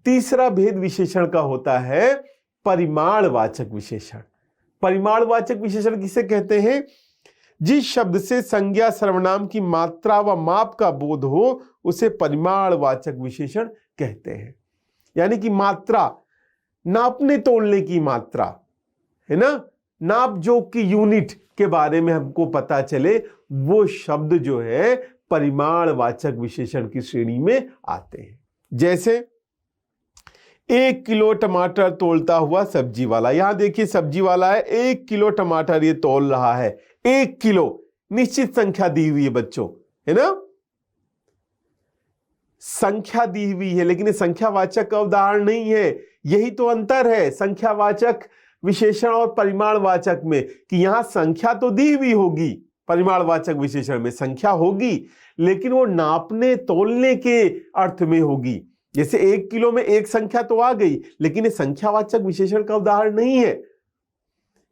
तीसरा भेद विशेषण का होता है परिमाणवाचक विशेषण। परिमाणवाचक विशेषण किसे कहते हैं? जिस शब्द से संज्ञा सर्वनाम की मात्रा व माप का बोध हो उसे परिमाणवाचक विशेषण कहते हैं। यानी कि मात्रा, नापने तोलने की मात्रा है ना, नाप जोक की यूनिट के बारे में हमको पता चले, वो शब्द जो है परिमाणवाचक विशेषण की श्रेणी में आते हैं। जैसे 1 किलो टमाटर तोलता हुआ सब्जी वाला। यहां देखिए सब्जी वाला है, 1 किलो टमाटर ये तोल रहा है। 1 किलो निश्चित संख्या दी हुई है बच्चों, है ना, संख्या दी हुई है, लेकिन ये संख्यावाचक का उदाहरण नहीं है। यही तो अंतर है संख्यावाचक विशेषण और परिमाणवाचक में, कि यहां संख्या तो दी हुई होगी, परिमाणवाचक विशेषण में संख्या होगी, लेकिन वो नापने तोलने के अर्थ में होगी। जैसे 1 किलो में एक संख्या तो आ गई, लेकिन ये संख्यावाचक विशेषण का उदाहरण नहीं है,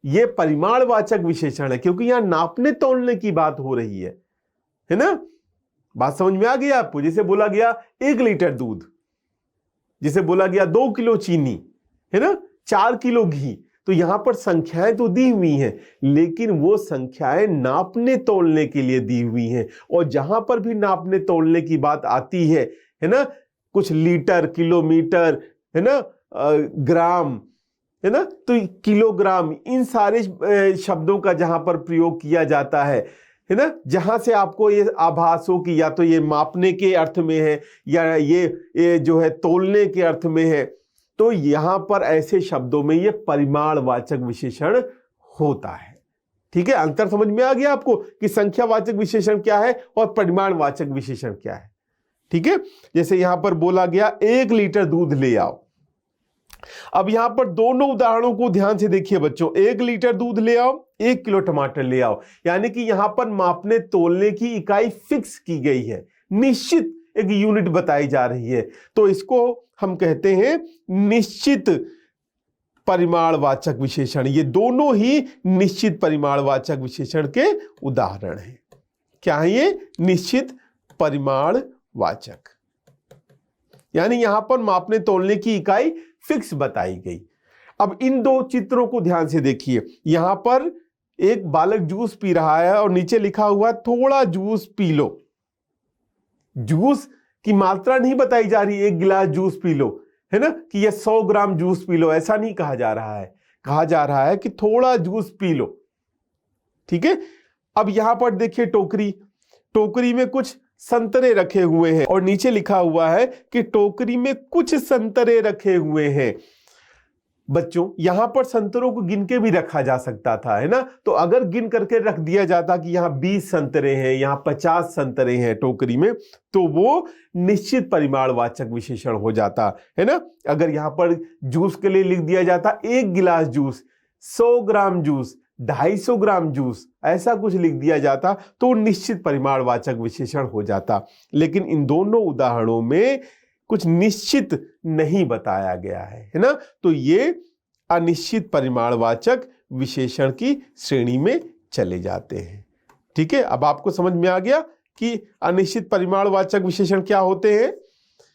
ये परिमाणवाचक विशेषण है, क्योंकि यहां नापने तोलने की बात हो रही है ना। बात समझ में आ गई आपको? जैसे बोला गया 1 लीटर दूध, जिसे बोला गया 2 किलो चीनी, है ना, 4 किलो घी। तो यहां पर संख्याएं तो दी हुई हैं, लेकिन वो संख्याएं नापने तोलने के लिए दी हुई हैं। और जहां पर भी नापने तोलने की बात आती है ना, कुछ लीटर, किलोमीटर, है ना, ग्राम, है ना, तो किलोग्राम, इन सारे शब्दों का जहां पर प्रयोग किया जाता है ना, जहां से आपको ये आभास हो कि या तो ये मापने के अर्थ में है या ये जो है तोलने के अर्थ में है, तो यहां पर ऐसे शब्दों में ये परिमाणवाचक विशेषण होता है। ठीक है, अंतर समझ में आ गया आपको कि संख्यावाचक विशेषण क्या है और परिमाणवाचक विशेषण क्या है। ठीक है, जैसे यहां पर बोला गया 1 लीटर दूध ले आओ। अब यहां पर दोनों उदाहरणों को ध्यान से देखिए बच्चों, 1 लीटर दूध ले आओ, 1 किलो टमाटर ले आओ। यानी कि यहां पर मापने तोलने की इकाई फिक्स की गई है, निश्चित एक यूनिट बताई जा रही है। तो इसको हम कहते हैं निश्चित परिमाणवाचक विशेषण। ये दोनों ही निश्चित परिमाणवाचक विशेषण के उदाहरण हैं। क्या है ये? निश्चित परिमाणवाचक, यानी यहां पर मापने तोलने की इकाई फिक्स बताई गई। अब इन दो चित्रों को ध्यान से देखिए। यहां पर एक बालक जूस पी रहा है और नीचे लिखा हुआ थोड़ा जूस पी लो। जूस की मात्रा नहीं बताई जा रही, 1 गिलास जूस पी लो, है ना, कि ये 100 ग्राम जूस पी लो, ऐसा नहीं कहा जा रहा है। कहा जा रहा है कि थोड़ा जूस पी लो। ठीक है, अब यहां पर देखिए टोकरी, टोकरी में कुछ संतरे रखे हुए हैं और नीचे लिखा हुआ है कि टोकरी में कुछ संतरे रखे हुए हैं। बच्चों यहां पर संतरों को गिन के भी रखा जा सकता था, है ना, तो अगर गिन करके रख दिया जाता कि यहां 20 संतरे हैं, यहां 50 संतरे हैं टोकरी में, तो वो निश्चित परिमाणवाचक विशेषण हो जाता, है ना। अगर यहां पर जूस के लिए लिख दिया जाता 1 गिलास जूस, 100 ग्राम जूस, 250 ग्राम जूस, ऐसा कुछ लिख दिया जाता तो निश्चित परिमाणवाचक विशेषण हो जाता। लेकिन इन दोनों उदाहरणों में कुछ निश्चित नहीं बताया गया है ना, तो ये अनिश्चित परिमाणवाचक विशेषण की श्रेणी में चले जाते हैं। ठीक है, अब आपको समझ में आ गया कि अनिश्चित परिमाणवाचक विशेषण क्या होते हैं।